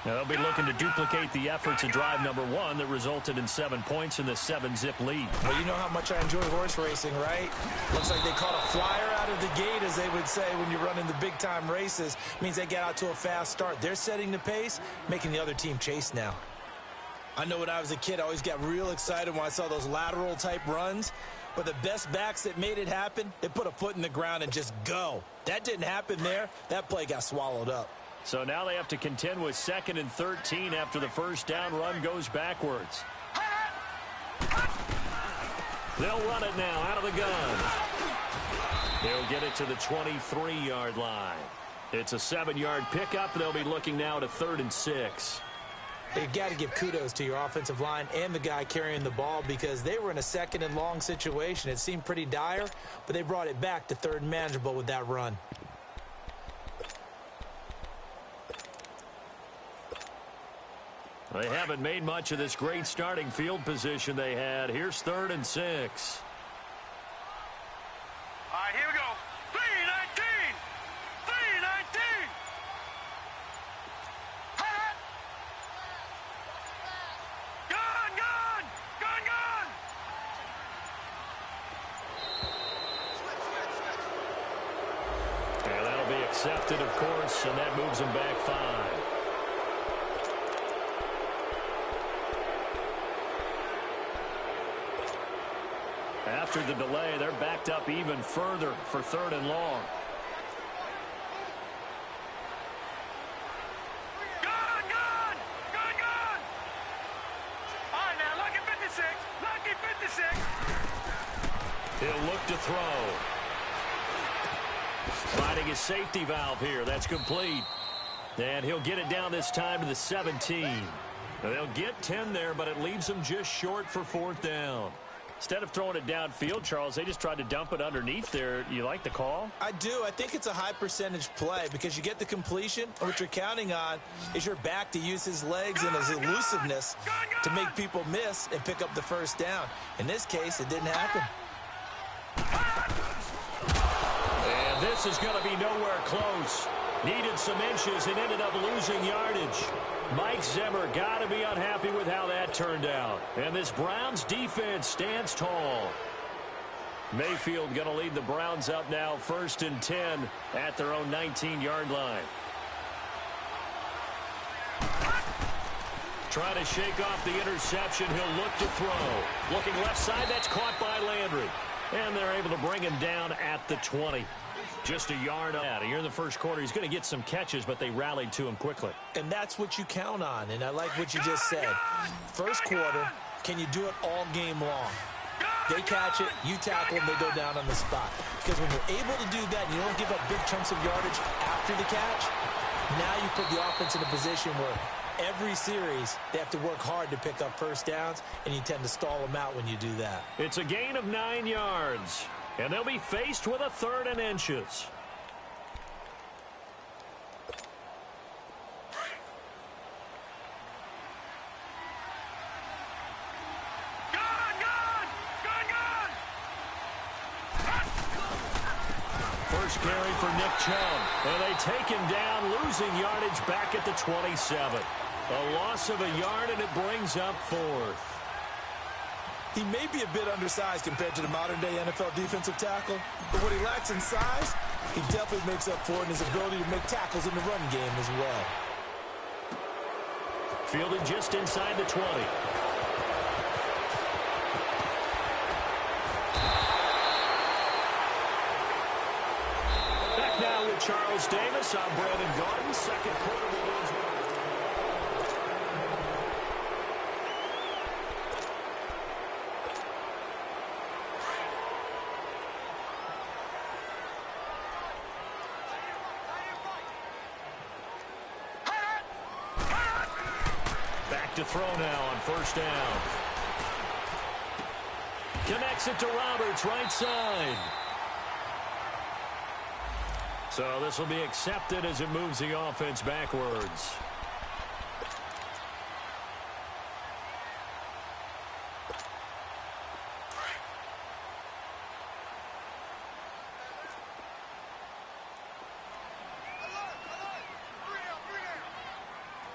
They'll be looking to duplicate the efforts of drive number 1 that resulted in 7 points in the 7-zip lead. Well, you know how much I enjoy horse racing, right? Looks like they caught a flyer out of the gate, as they would say when you're running the big-time races. Means they get out to a fast start. They're setting the pace, making the other team chase now. I know when I was a kid, I always got real excited when I saw those lateral-type runs. But the best backs that made it happen, they put a foot in the ground and just go. That didn't happen there. That play got swallowed up. So now they have to contend with 2nd and 13 after the first down run goes backwards. They'll run it now out of the gun. They'll get it to the 23-yard line. It's a 7-yard pickup. They'll be looking now to 3rd and 6. You've got to give kudos to your offensive line and the guy carrying the ball, because they were in a 2nd and long situation. It seemed pretty dire, but they brought it back to 3rd and manageable with that run. They haven't made much of this great starting field position they had. Here's 3rd and 6. All right, here we go. 3-19. 3-19. Gun, gun. Gun, gun. And that'll be accepted, of course, and that moves them back 5. After the delay, they're backed up even further for 3rd and long. Gun, gun. Gun, gun. All right, now, lucky 56. Lucky 56. He'll look to throw. Finding his safety valve here. That's complete. And he'll get it down this time to the 17. They'll get 10 there, but it leaves them just short for 4th down. Instead of throwing it downfield, Charles, they just tried to dump it underneath there. You like the call? I do. I think it's a high percentage play, because you get the completion, and what you're counting on is your back to use his legs and his elusiveness to make people miss and pick up the first down. In this case, it didn't happen. And this is going to be nowhere close. Needed some inches and ended up losing yardage. Mike Zimmer got to be unhappy with how that turned out. And this Browns defense stands tall. Mayfield going to lead the Browns up now 1st and 10 at their own 19-yard line. Trying to shake off the interception. He'll look to throw. Looking left side. That's caught by Landry. And they're able to bring him down at the 20. Just a yard out. Here in the first quarter, he's going to get some catches, but they rallied to him quickly. And that's what you count on, and I like what you just said. First quarter, can you do it all game long? They catch it, you tackle them, they go down on the spot. Because when you're able to do that and you don't give up big chunks of yardage after the catch, now you put the offense in a position where every series they have to work hard to pick up first downs, and you tend to stall them out when you do that. It's a gain of 9 yards. And they'll be faced with a 3rd and inches. Gun, gun. Gun, gun. First carry for Nick Chubb. And they take him down, losing yardage back at the 27. A loss of a yard, and it brings up 4th. He may be a bit undersized compared to the modern-day NFL defensive tackle, but what he lacks in size, he definitely makes up for it in his ability to make tackles in the run game as well. Fielded just inside the 20. Back now with Charles Davis. I'm Brandon Gordon. Second quarter begins. To throw now on first down. Connects it to Roberts, right side. So this will be accepted as it moves the offense backwards.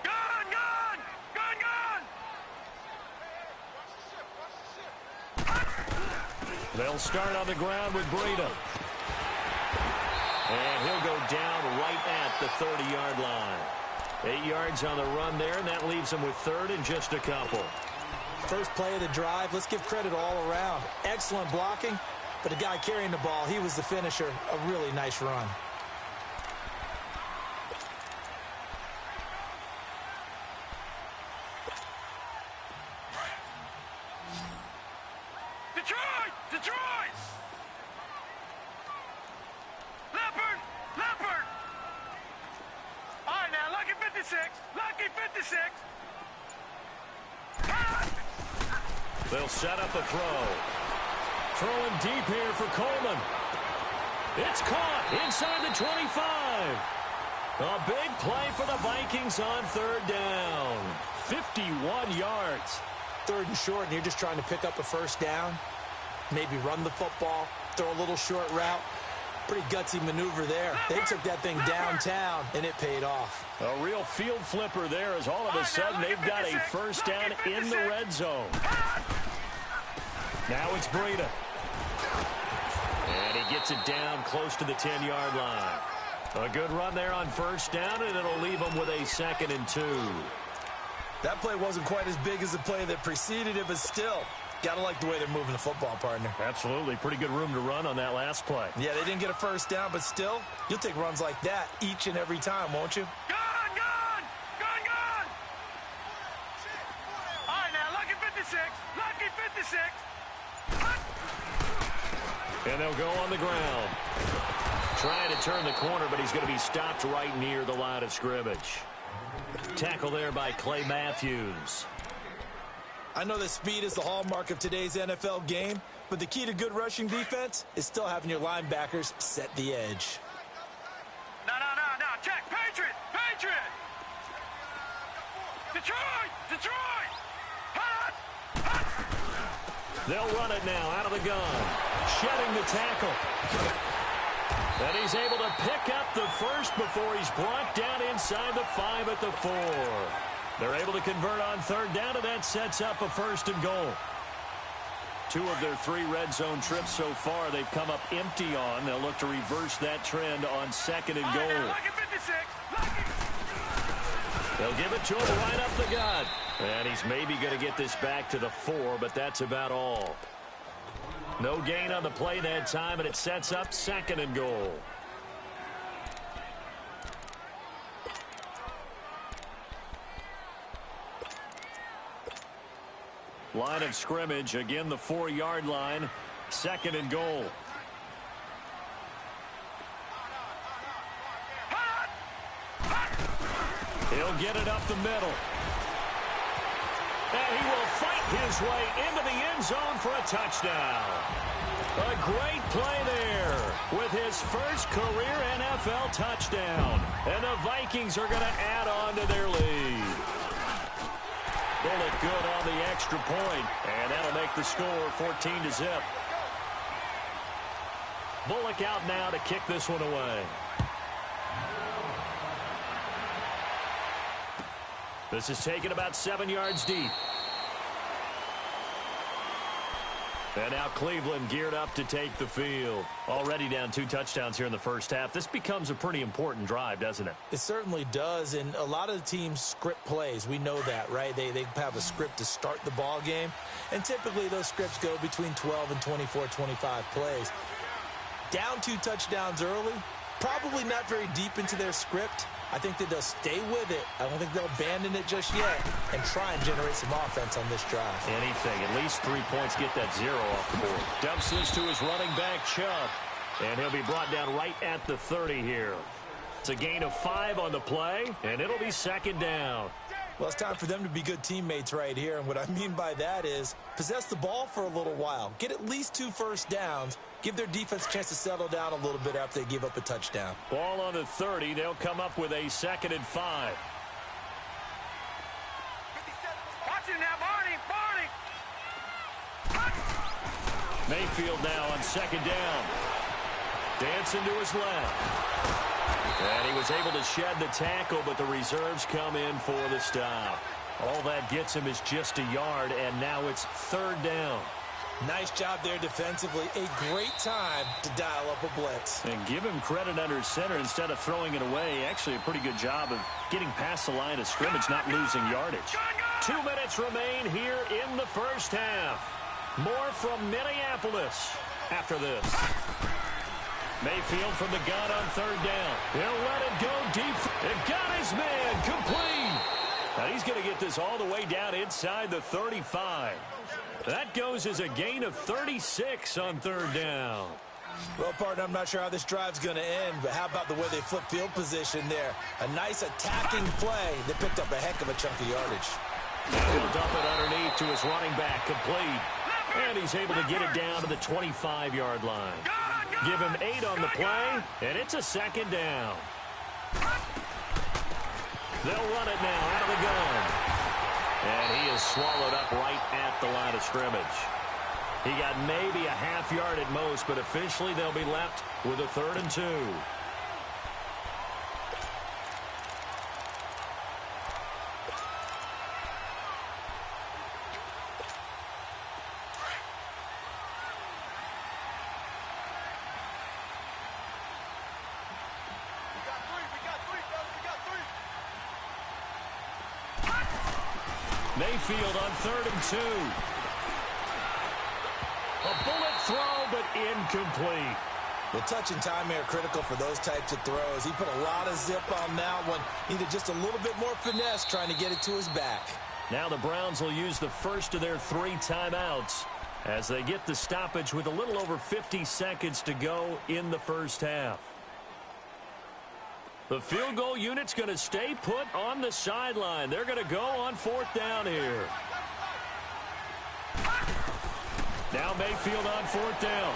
Gun, They'll start on the ground with Breida. And he'll go down right at the 30-yard line. 8 yards on the run there, and that leaves him with third and just a couple. First play of the drive, let's give credit all around. Excellent blocking, but the guy carrying the ball, he was the finisher. A really nice run. Detroit! Leopard! All right, now, lucky 56. Lucky 56. They'll set up a throw. Throwing deep here for Coleman. It's caught inside the 25. A big play for the Vikings on third down. 51 yards. Third and short, and you're just trying to pick up a first down. Maybe run the football, throw a little short route. Pretty gutsy maneuver there. They took that thing downtown, and it paid off. A real field flipper there as all of a sudden they've got a first down in the red zone. Now it's Breida. And he gets it down close to the 10-yard line. A good run there on first down, and it'll leave them with a 2nd and 2. That play wasn't quite as big as the play that preceded it, but still, got to like the way they're moving the football, partner. Absolutely. Pretty good room to run on that last play. Yeah, they didn't get a first down, but still, you'll take runs like that each and every time, won't you? Gone! All right, now, lucky 56. Lucky 56. And they'll go on the ground. Trying to turn the corner, but he's going to be stopped right near the line of scrimmage. Tackle there by Clay Matthews. I know that speed is the hallmark of today's NFL game, but the key to good rushing defense is still having your linebackers set the edge. No. Check. Patriot. Detroit. They'll run it now out of the gun. Shedding the tackle. And he's able to pick up the first before he's brought down inside the 5 at the 4. They're able to convert on third down, and that sets up a 1st and goal. 2 of their 3 red zone trips so far they've come up empty on. They'll look to reverse that trend on 2nd and goal. They'll give it to him right up the gut. And he's maybe going to get this back to the 4, but that's about all. No gain on the play that time, and it sets up 2nd and goal. Line of scrimmage, again the 4-yard line, 2nd and goal. He'll get it up the middle. And he will fight his way into the end zone for a touchdown. A great play there with his first career NFL touchdown. And the Vikings are going to add on to their lead. Bullet good on the extra point, and that'll make the score 14-0. Bullock out now to kick this one away. This is taken about 7 yards deep. And now Cleveland geared up to take the field. Already down 2 touchdowns here in the first half. This becomes a pretty important drive, doesn't it? It certainly does, and a lot of the teams script plays. We know that, right? They have a script to start the ball game, and typically those scripts go between 12 and 24, 25 plays. Down 2 touchdowns early, probably not very deep into their script. I think that they'll stay with it. I don't think they'll abandon it just yet and try and generate some offense on this drive. Anything. At least 3 points, get that 0 off the board. Dumps this to his running back, Chubb. And he'll be brought down right at the 30 here. It's a gain of 5 on the play, and it'll be 2nd down. Well, it's time for them to be good teammates right here. And what I mean by that is possess the ball for a little while. Get at least 2 first downs. Give their defense a chance to settle down a little bit after they give up a touchdown. Ball on the 30. They'll come up with a 2nd and 5. Watch it now, Barney. Mayfield now on 2nd down. Dancing to his left. And he was able to shed the tackle, but the reserves come in for the stop. All that gets him is just a yard, and now it's 3rd down. Nice job there defensively. A great time to dial up a blitz. And give him credit under center instead of throwing it away. Actually, a pretty good job of getting past the line of scrimmage, not losing yardage. 2 minutes remain here in the first half. More from Minneapolis after this. Mayfield from the gun on third down. He'll let it go deep. And got his man complete. Now he's going to get this all the way down inside the 35. That goes as a gain of 36 on third down. Well, partner, I'm not sure how this drive's going to end, but how about the way they flip field position there? A nice attacking play. They picked up a heck of a chunk of yardage. Now he'll dump it underneath to his running back, complete. And he's able to get it down to the 25-yard line. Give him 8 on the play, and it's a second down. They'll run it now out of the gun. And he is swallowed up right at the line of scrimmage. He got maybe a half yard at most, but officially they'll be left with a 3rd and 2. Mayfield on 3rd and 2. A bullet throw, but incomplete. The touch and time here are critical for those types of throws. He put a lot of zip on that one. Needed just a little bit more finesse trying to get it to his back. Now the Browns will use the first of their 3 timeouts as they get the stoppage with a little over 50 seconds to go in the first half. The field goal unit's going to stay put on the sideline. They're going to go on 4th down here. Now Mayfield on 4th down.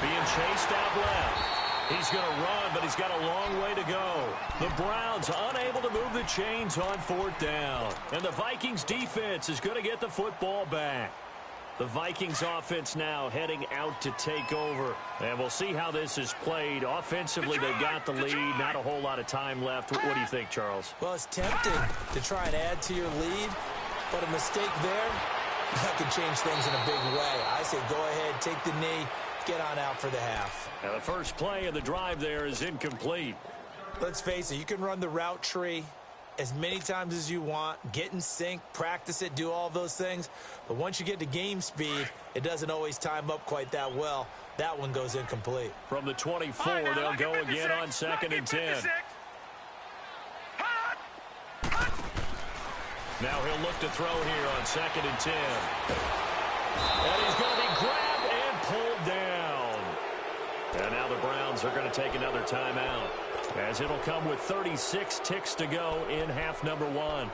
Being chased out left. He's going to run, but he's got a long way to go. The Browns unable to move the chains on 4th down. And the Vikings defense is going to get the football back. The Vikings offense now heading out to take over. And we'll see how this is played. Offensively, they've got the lead. Not a whole lot of time left. What do you think, Charles? Well, it's tempting to try and add to your lead, but a mistake there, that could change things in a big way. I say go ahead, take the knee, get on out for the half. Now the first play of the drive there is incomplete. Let's face it, you can run the route tree as many times as you want, get in sync, practice it, do all those things. But once you get to game speed, it doesn't always time up quite that well. That one goes incomplete. From the 24, Right, they'll go again on 2nd and 10. Now he'll look to throw here on 2nd and 10. And he's going to be grabbed and pulled down. And now the Browns are going to take another timeout, as it'll come with 36 ticks to go in half number 1.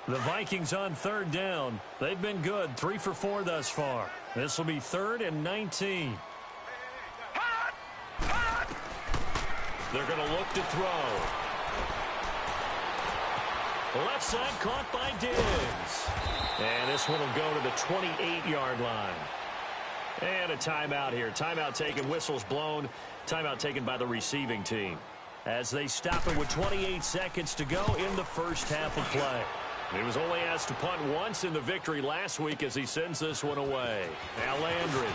The Vikings on 3rd down. They've been good, 3 for 4 thus far. This will be 3rd and 19. They're going to look to throw. Left side caught by Diggs. And this one will go to the 28-yard line. And a timeout here. Timeout taken, whistles blown. Timeout taken by the receiving team, as they stop it with 28 seconds to go in the first half of play. He was only asked to punt once in the victory last week as he sends this one away. Now Landry.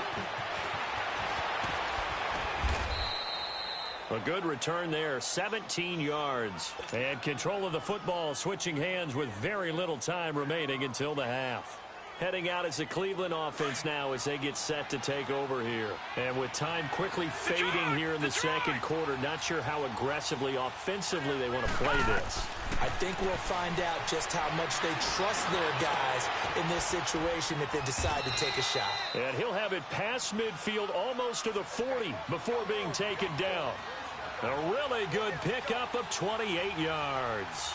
A good return there, 17 yards. And control of the football, switching hands with very little time remaining until the half. Heading out as the Cleveland offense now as they get set to take over here. And with time quickly fading here in the second quarter, not sure how aggressively, offensively they want to play this. I think we'll find out just how much they trust their guys in this situation if they decide to take a shot. And he'll have it past midfield almost to the 40 before being taken down. A really good pickup of 28 yards.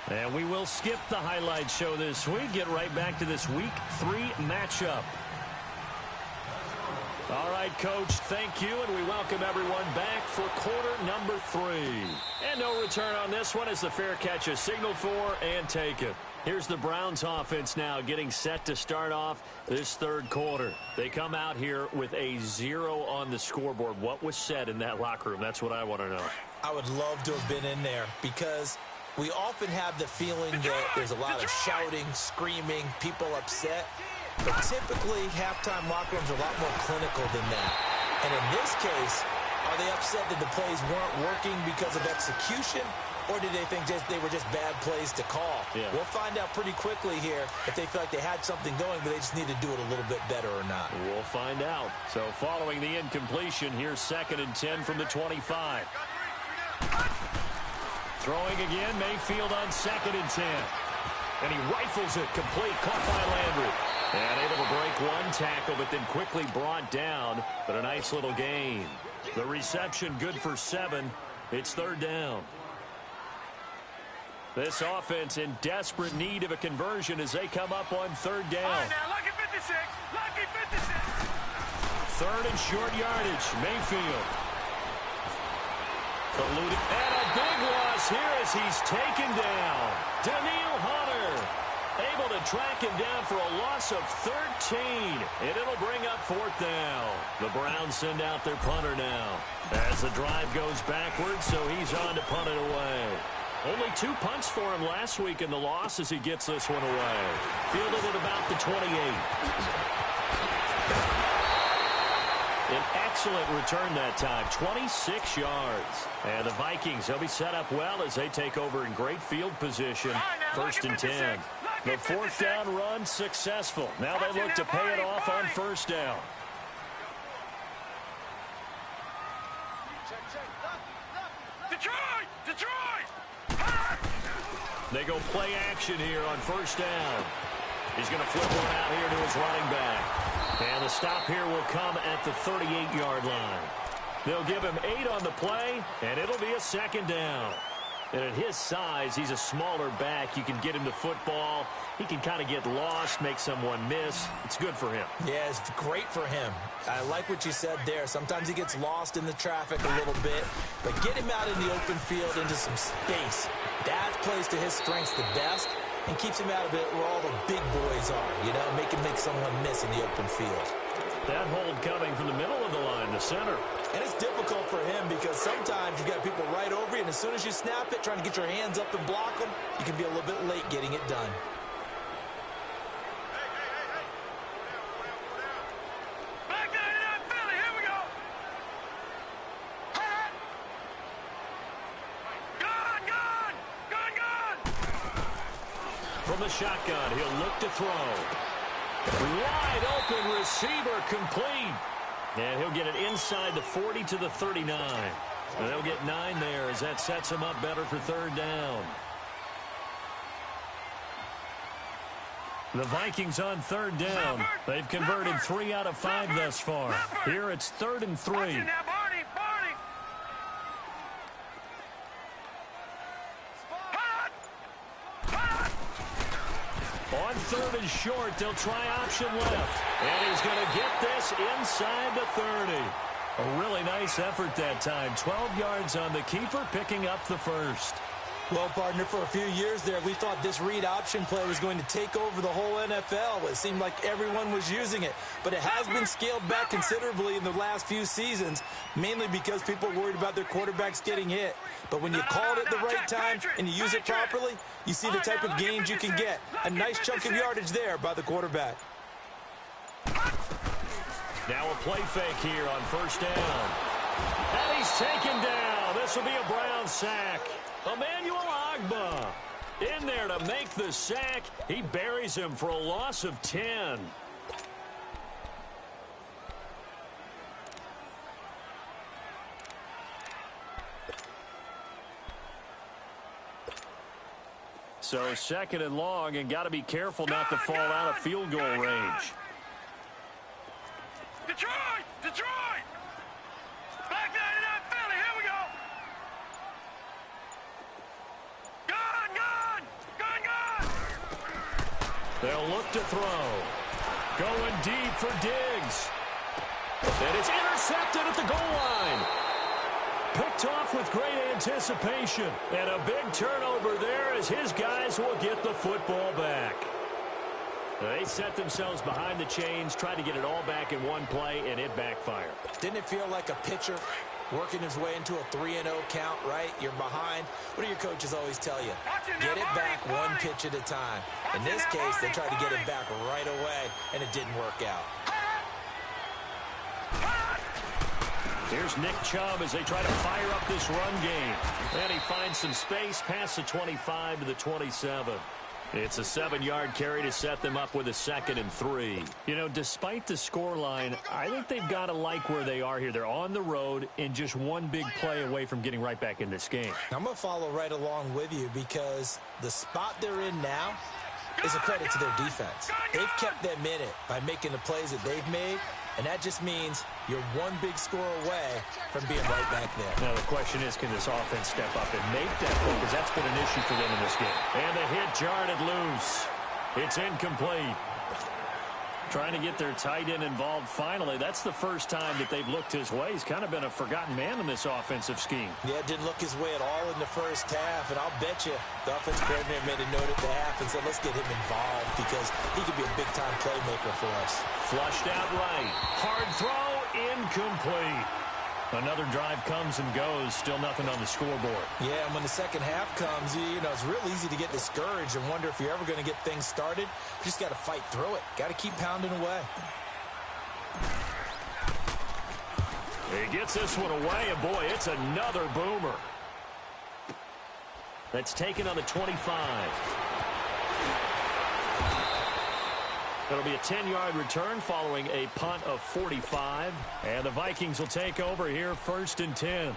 And we will skip the highlight show this week. Get right back to this Week 3 matchup. All right. right, Coach. Thank you, and we welcome everyone back for quarter number 3. And no return on this one as the fair catch is signaled for and taken. Here's the Browns offense now getting set to start off this third quarter. They come out here with a 0 on the scoreboard. What was said in that locker room? That's what I want to know. I would love to have been in there because we often have the feeling that there's a lot of shouting, screaming, people upset. But typically, halftime locker rooms are a lot more clinical than that. And in this case, are they upset that the plays weren't working because of execution? Or did they think they were just bad plays to call? Yeah. We'll find out pretty quickly here if they feel like they had something going, but they just need to do it a little bit better or not. We'll find out. So following the incompletion, here's 2nd and 10 from the 25. Throwing again, Mayfield on 2nd and 10. And he rifles it complete, caught by Landry. And able to break one tackle, but then quickly brought down. But a nice little gain. The reception good for 7. It's 3rd down. This offense in desperate need of a conversion as they come up on 3rd down. All right, now, lucky 56. Lucky 56. 3rd and short yardage. Mayfield. Eluded. And a big loss here as he's taken down. Daniil Hunter able to track him down for a loss of 13. And it'll bring up 4th down. The Browns send out their punter now as the drive goes backwards, so he's on to punt it away. Only 2 punts for him last week in the loss as he gets this one away. Fielded at about the 28. An excellent return that time, 26 yards. And the Vikings, they'll be set up well as they take over in great field position, 1st and 10. The 4th down run successful. Now they look to pay it off on 1st down. Detroit! Detroit! They go play action here on 1st down. He's going to flip one out here to his running back. And the stop here will come at the 38-yard line. They'll give him 8 on the play, and it'll be a 2nd down. And at his size, he's a smaller back. You can get him to football. He can kind of get lost, make someone miss. It's good for him. Yeah, it's great for him. I like what you said there. Sometimes he gets lost in the traffic a little bit, but get him out in the open field into some space. That plays to his strengths the best and keeps him out of it where all the big boys are, you know, make someone miss in the open field. That hold coming from the middle of the line, the center. And it's difficult for him because sometimes you've got people right over you, and as soon as you snap it, trying to get your hands up and block them, you can be a little bit late getting it done. Back down to that Philly. Here we go. Gun! From the shotgun, he'll look to throw. Wide open receiver complete. And he'll get it inside the 40 to the 39. And they'll get 9 there as that sets him up better for 3rd down. The Vikings on 3rd down. They've converted 3 out of 5 thus far. Here it's 3rd and 3. Barney! On 3rd and short, they'll try option left. And he's going to get this inside the 30. A really nice effort that time. 12 yards on the keeper, picking up the 1st. Well, partner, for a few years there, we thought this read option play was going to take over the whole NFL. It seemed like everyone was using it. But it has been scaled back considerably in the last few seasons, mainly because people are worried about their quarterbacks getting hit. But when you call it at the right time and you use it properly, you see the type of gains you can get. A nice chunk of yardage there by the quarterback. Now a play fake here on 1st down. And he's taken down. This will be a Brown sack. Emmanuel Ogbah in there to make the sack. He buries him for a loss of 10. So 2nd and long, and got to be careful not to fall out of field goal range. Detroit! Back down to that Philly. Here we go. Gun! They'll look to throw. Going deep for Diggs. And it's intercepted at the goal line. Picked off with great anticipation. And a big turnover there as his guys will get the football back. They set themselves behind the chains, tried to get it all back in one play, and it backfired. Didn't it feel like a pitcher working his way into a 3-0 count, right? You're behind. What do your coaches always tell you? Get it back one pitch at a time. In this case, they tried to get it back right away, and it didn't work out. Here's Nick Chubb as they try to fire up this run game. And he finds some space past the 25 to the 27. It's a 7-yard carry to set them up with a 2nd and 3. You know, despite the scoreline, I think they've got to like where they are here. They're on the road and just one big play away from getting right back in this game. I'm going to follow right along with you because the spot they're in now is a credit to their defense. They've kept them in it by making the plays that they've made, and that just means you're one big score away from being right back there. Now, the question is, can this offense step up and make that play? Because that's been an issue for them in this game. And the hit jarred it loose. It's incomplete. Trying to get their tight end involved finally. That's the first time that they've looked his way. He's kind of been a forgotten man in this offensive scheme. Yeah, it didn't look his way at all in the first half, and I'll bet you the offensive coordinator made a note at the half and said, let's get him involved because he could be a big-time playmaker for us. Flushed out right. Hard throw, incomplete. Another drive comes and goes. Still nothing on the scoreboard. Yeah, and when the second half comes, you know, it's real easy to get discouraged and wonder if you're ever going to get things started. You just got to fight through it. Got to keep pounding away. He gets this one away, and boy, it's another boomer. That's taken on the 25. It'll be a 10-yard return following a punt of 45. And the Vikings will take over here 1st and 10.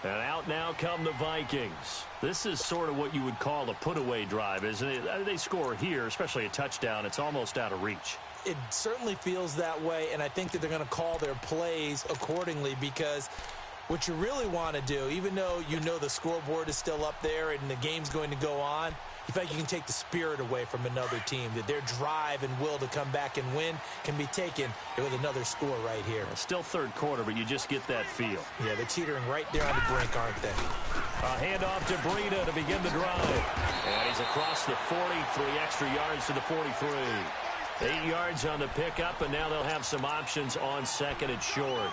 And out now come the Vikings. This is sort of what you would call a put-away drive, isn't it? They score here, especially a touchdown. It's almost out of reach. It certainly feels that way, and I think that they're going to call their plays accordingly because what you really want to do, even though you know the scoreboard is still up there and the game's going to go on, you feel like you can take the spirit away from another team, that their drive and will to come back and win can be taken with another score right here. It's still third quarter, but you just get that feel. Yeah, they're teetering right there on the brink, aren't they? A handoff to Breida to begin the drive. And he's across the 40, 3 extra yards to the 43. 8 yards on the pickup, and now they'll have some options on 2nd and short.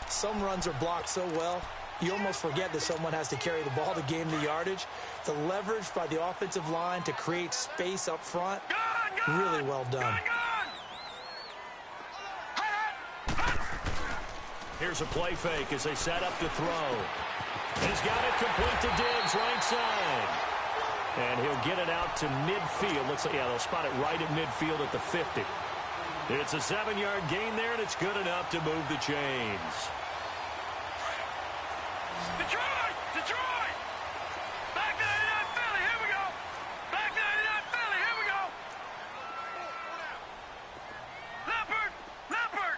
Some runs are blocked so well, you almost forget that someone has to carry the ball to gain the yardage. The leverage by the offensive line to create space up front, really well done. Here's a play fake as they set up to throw. He's got it complete to Diggs, right side. And he'll get it out to midfield. Looks like, yeah, they'll spot it right at midfield at the 50. It's a 7-yard gain there, and it's good enough to move the chains. Detroit! Detroit! Back to 99 Philly, here we go! Back to 99 Philly, here we go! Leopard! Leopard!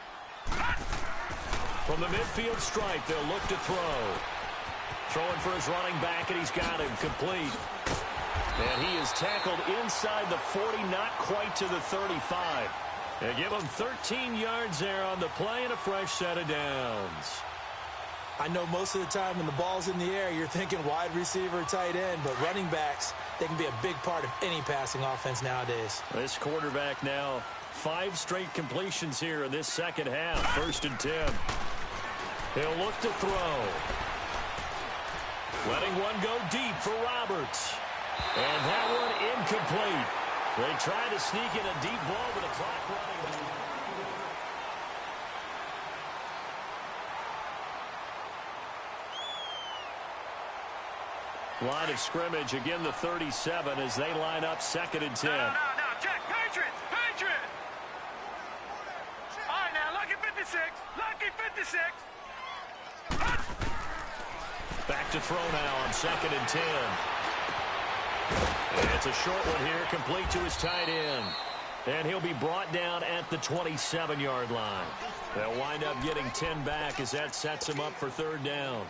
From the midfield stripe, they'll look to throw. Throwing for his running back, and he's got him complete. And he is tackled inside the 40, not quite to the 35. They give him 13 yards there on the play and a fresh set of downs. I know most of the time when the ball's in the air, you're thinking wide receiver, tight end, but running backs, they can be a big part of any passing offense nowadays. This quarterback now, 5 straight completions here in this second half. 1st and 10. He'll look to throw. Letting one go deep for Roberts. And that one incomplete. They try to sneak in a deep ball with the clock running. Line of scrimmage, again the 37 as they line up 2nd and 10. No, Jack, Patriots! Patriots! All right, now, lucky 56. Lucky 56. Back to throw now on 2nd and 10. And it's a short one here, complete to his tight end. And he'll be brought down at the 27-yard line. They'll wind up getting 10 back as that sets him up for 3rd down.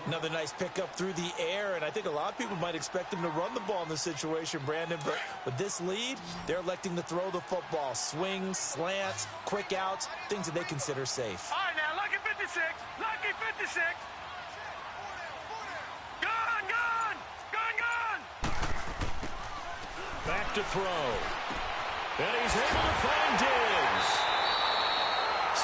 Another nice pickup through the air, and I think a lot of people might expect him to run the ball in this situation, Brandon, but with this lead, they're electing to throw the football. Swings, slants, quick outs, things that they consider safe. All right, now, lucky 56. Lucky 56. Gun, gun. Gun, gun. Back to throw. And he's able to find Diggs.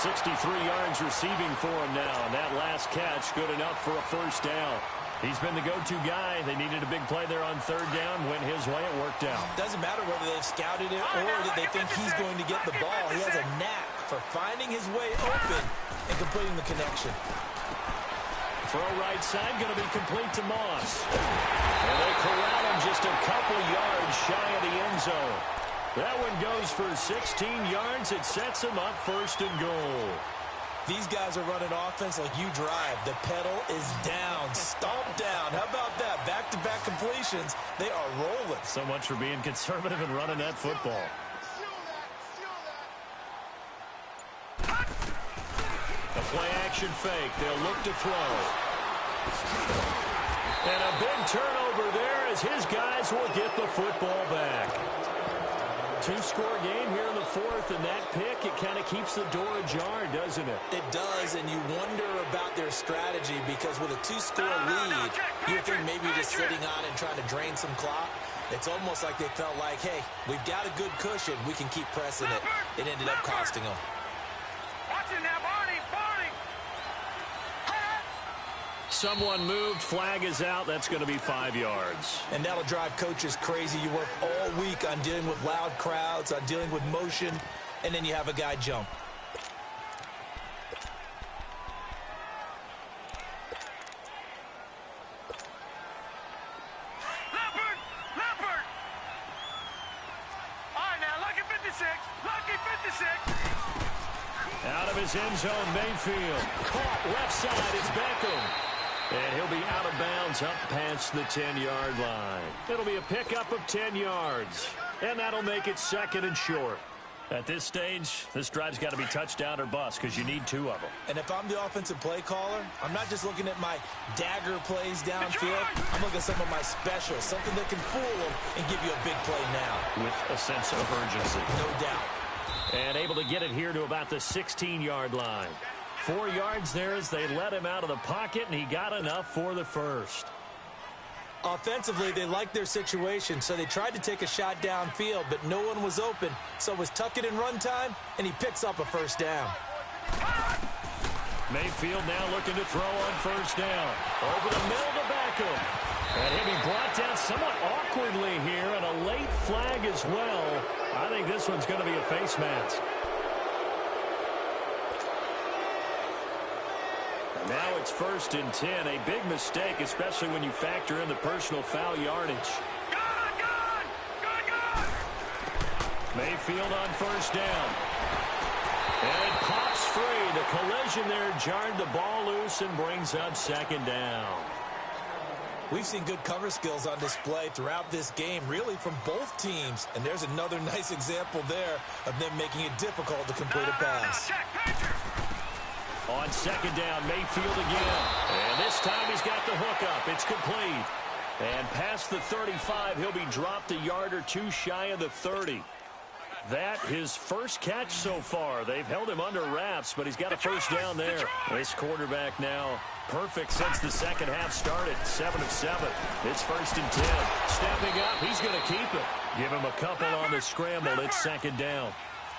63 yards receiving for him now. And that last catch, good enough for a first down. He's been the go-to guy. They needed a big play there on third down. Went his way. It worked out. Doesn't matter whether they've scouted it or that they think he's going to get the ball. He has a knack for finding his way open and completing the connection. Throw right side, going to be complete to Moss. And they corral him just a couple yards shy of the end zone. That one goes for 16 yards. It sets him up first and goal. These guys are running offense like you drive. The pedal is down, stomp down. How about that? Back-to-back completions. They are rolling. So much for being conservative and running that football. A play-action fake. They'll look to throw. And a big turnover there as his guys will get the football back. Two-score game here in the fourth, and that pick, it kind of keeps the door ajar, doesn't it? It does, and you wonder about their strategy because with a two-score lead, you would think maybe just sitting on and trying to drain some clock. It's almost like they felt like, hey, we've got a good cushion. We can keep pressing it. It ended up costing them. Watch it now, Barney. Barney. Someone moved. Flag is out. That's going to be 5 yards. And that'll drive coaches crazy. You work all week on dealing with loud crowds, on dealing with motion, and then you have a guy jump. Leopard. Leopard. All right, now, lucky 56. Lucky 56. Out of his end zone, Mayfield. Caught left side. It's Beckham. And he'll be out of bounds up past the 10-yard line. It'll be a pickup of 10 yards. And that'll make it second and short. At this stage, this drive's got to be touchdown or bust because you need two of them. And if I'm the offensive play caller, I'm not just looking at my dagger plays downfield. I'm looking at some of my specials, something that can fool them and give you a big play now. With a sense of urgency. No doubt. And able to get it here to about the 16-yard line. 4 yards there as they let him out of the pocket, and he got enough for the first. Offensively, they liked their situation, so they tried to take a shot downfield, but no one was open. So it was tuck it in run time, and he picks up a first down. Mayfield now looking to throw on first down. Over the middle to Beckham. And he'll be brought down somewhat awkwardly here, and a late flag as well. I think this one's going to be a face mask. Now it's 1st and 10. A big mistake, especially when you factor in the personal foul yardage. Gun, gun. Gun, gun. Mayfield on first down. And it pops free. The collision there jarred the ball loose and brings up second down. We've seen good cover skills on display throughout this game, really from both teams. And there's another nice example there of them making it difficult to complete a pass. Check, Patriot. On second down, Mayfield again. And this time he's got the hook up. It's complete. And past the 35, he'll be dropped a yard or two shy of the 30. That his first catch so far. They've held him under wraps, but he's got a first down there. This quarterback now perfect since the second half started. 7 of 7. It's 1st and 10. Stepping up, he's going to keep it. Give him a couple on the scramble. It's second down.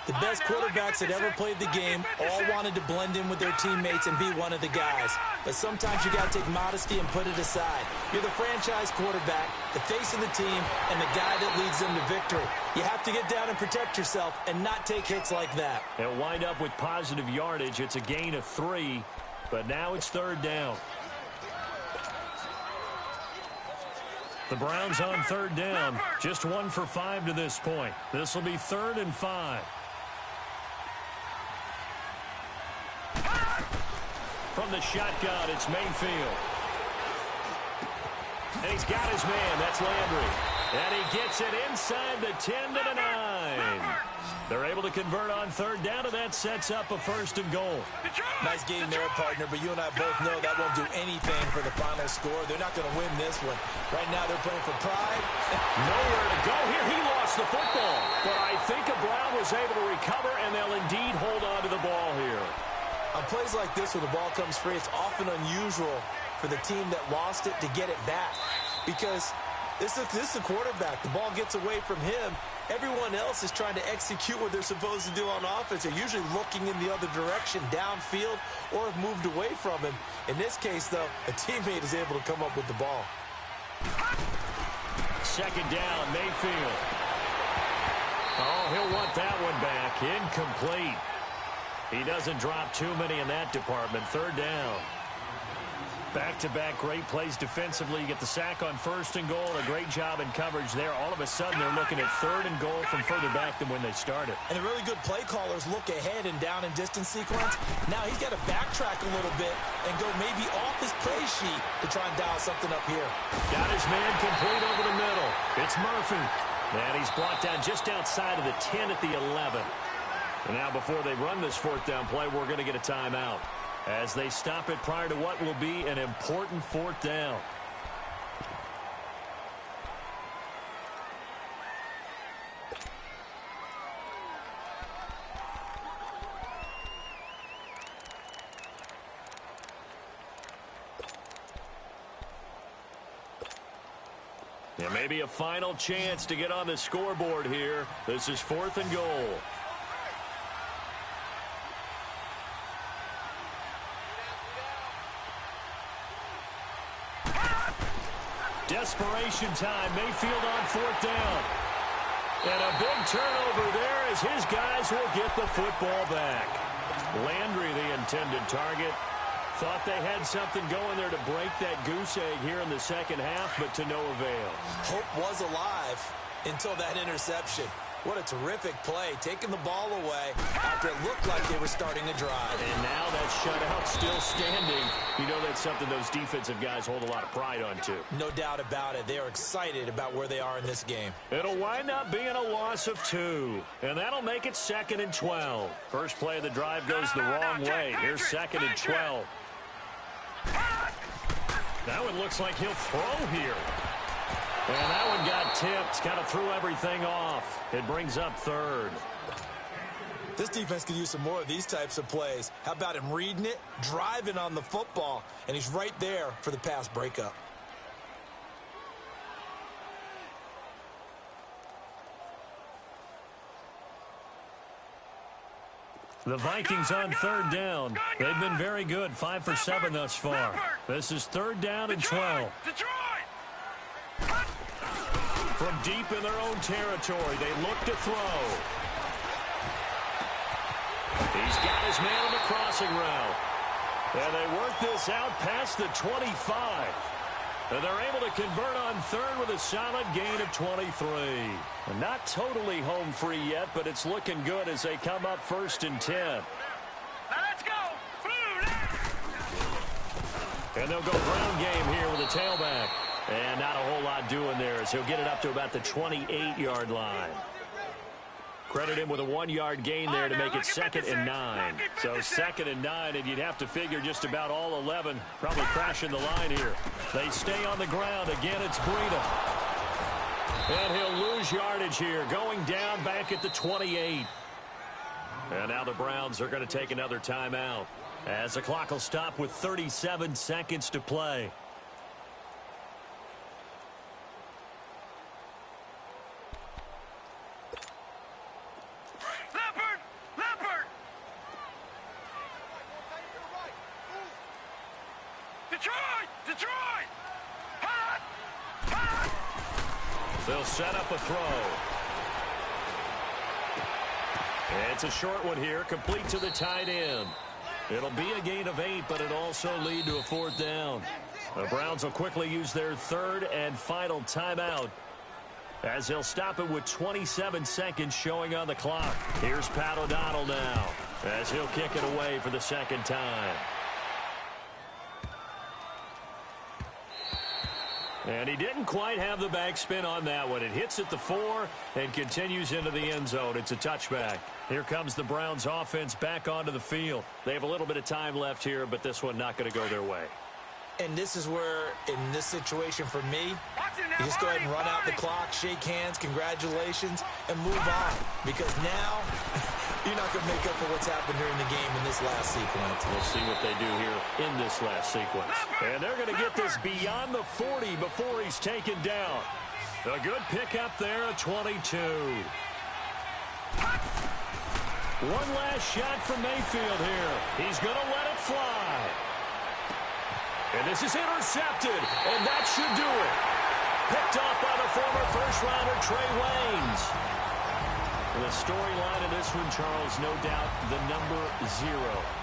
The best quarterbacks that ever played the game all wanted to blend in with their teammates and be one of the guys. But sometimes you got to take modesty and put it aside. You're the franchise quarterback, the face of the team, and the guy that leads them to victory. You have to get down and protect yourself and not take hits like that. They'll wind up with positive yardage. It's a gain of 3, but now it's third down. The Browns on third down, just 1 for 5 to this point. This will be 3rd and 5. From the shotgun, it's Mayfield. And he's got his man. That's Landry. And he gets it inside the 10 to the 9. They're able able to convert on third down, and that sets up a 1st and goal. Nice game there, partner, but you and I both know that won't do anything for the final score. They're not going to win this one. Right now, they're playing for pride. Nowhere to go here. He lost the football, but I think Brown was able to recover, and they'll indeed hold on to the ball here. On plays like this where the ball comes free, it's often unusual for the team that lost it to get it back because this is the quarterback. The ball gets away from him. Everyone else is trying to execute what they're supposed to do on offense. They're usually looking in the other direction, downfield, or have moved away from him. In this case, though, a teammate is able to come up with the ball. 2nd down, Mayfield. Oh, he'll want that one back. Incomplete. He doesn't drop too many in that department. 3rd down. Back-to-back great plays defensively. You get the sack on 1st and goal. A great job in coverage there. All of a sudden, they're looking at 3rd and goal from further back than when they started. And the really good play callers look ahead and down and distance sequence. Now he's got to backtrack a little bit and go maybe off his play sheet to try and dial something up here. Got his man complete over the middle. It's Murphy. And he's brought down just outside of the 10 at the 11. And now before they run this 4th down play, we're going to get a timeout as they stop it prior to what will be an important 4th down. Yeah, maybe a final chance to get on the scoreboard here. This is 4th and goal. Desperation time. Mayfield on 4th down. And a big turnover there as his guys will get the football back. Landry, the intended target. Thought they had something going there to break that goose egg here in the 2nd half, but to no avail. Hope was alive until that interception. What a terrific play, taking the ball away after it looked like they were starting to drive. And now that shutout still standing. You know that's something those defensive guys hold a lot of pride on, too. No doubt about it. They are excited about where they are in this game. It'll wind up being a loss of 2, and that'll make it 2nd and 12. First play of the drive goes the wrong way. Here's 2nd and 12. That one looks like he'll throw here. And that one got tipped, kind of threw everything off. It brings up 3rd. This defense could use some more of these types of plays. How about him reading it, driving on the football, and he's right there for the pass breakup. The Vikings on 3rd down. They've been very good, 5 for 7 thus far. This is 3rd down and 12. From deep in their own territory, they look to throw. He's got his man on the crossing route. And they work this out past the 25. And they're able to convert on 3rd with a solid gain of 23. And not totally home free yet, but it's looking good as they come up 1st and 10. Now let's go. And they'll go ground game here with a tailback. And not a whole lot doing there as he'll get it up to about the 28-yard line. Credit him with a 1-yard gain there to make it 2nd and 9. So 2nd and 9, and you'd have to figure just about all 11 probably crashing the line here. They stay on the ground. Again, it's Breida. And he'll lose yardage here, going down back at the 28. And now the Browns are going to take another timeout as the clock will stop with 37 seconds to play. They'll set up a throw. It's a short one here, complete to the tight end. It'll be a gain of 8, but it'll also lead to a 4th down. The Browns will quickly use their 3rd and final timeout as they'll stop it with 27 seconds showing on the clock. Here's Pat O'Donnell now as he'll kick it away for the 2nd time. And he didn't quite have the backspin on that one. It hits at the 4 and continues into the end zone. It's a touchback. Here comes the Browns offense back onto the field. They have a little bit of time left here, but this one not going to go their way. And this is where, in this situation for me, you just go ahead and run out the clock, shake hands, congratulations, and move on. Because now, you're not going to make up for what's happened during the game in this last sequence. We'll see what they do here in this last sequence. And they're going to get this beyond the 40 before he's taken down. A good pickup there at 22. One last shot from Mayfield here. He's going to let it fly. And this is intercepted, and that should do it. Picked off by the former first-rounder Trey Waynes. And the storyline in this one, Charles, no doubt the number 0.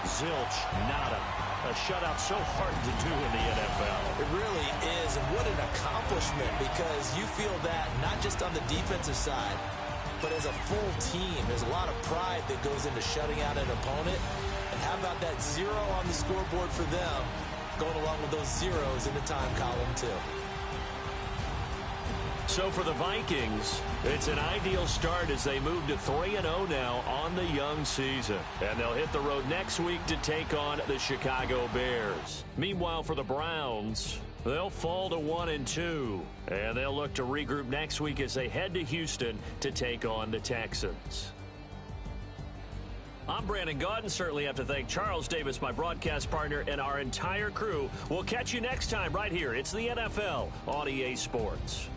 Zilch, nada. A shutout so hard to do in the NFL. It really is, and what an accomplishment, because you feel that not just on the defensive side, but as a full team. There's a lot of pride that goes into shutting out an opponent. And how about that 0 on the scoreboard for them, going along with those zeros in the time column, too. So for the Vikings, it's an ideal start as they move to 3-0 now on the young season. And they'll hit the road next week to take on the Chicago Bears. Meanwhile, for the Browns, they'll fall to 1-2. And they'll look to regroup next week as they head to Houston to take on the Texans. I'm Brandon Gaudin. Certainly have to thank Charles Davis, my broadcast partner, and our entire crew. We'll catch you next time right here. It's the NFL on EA Sports.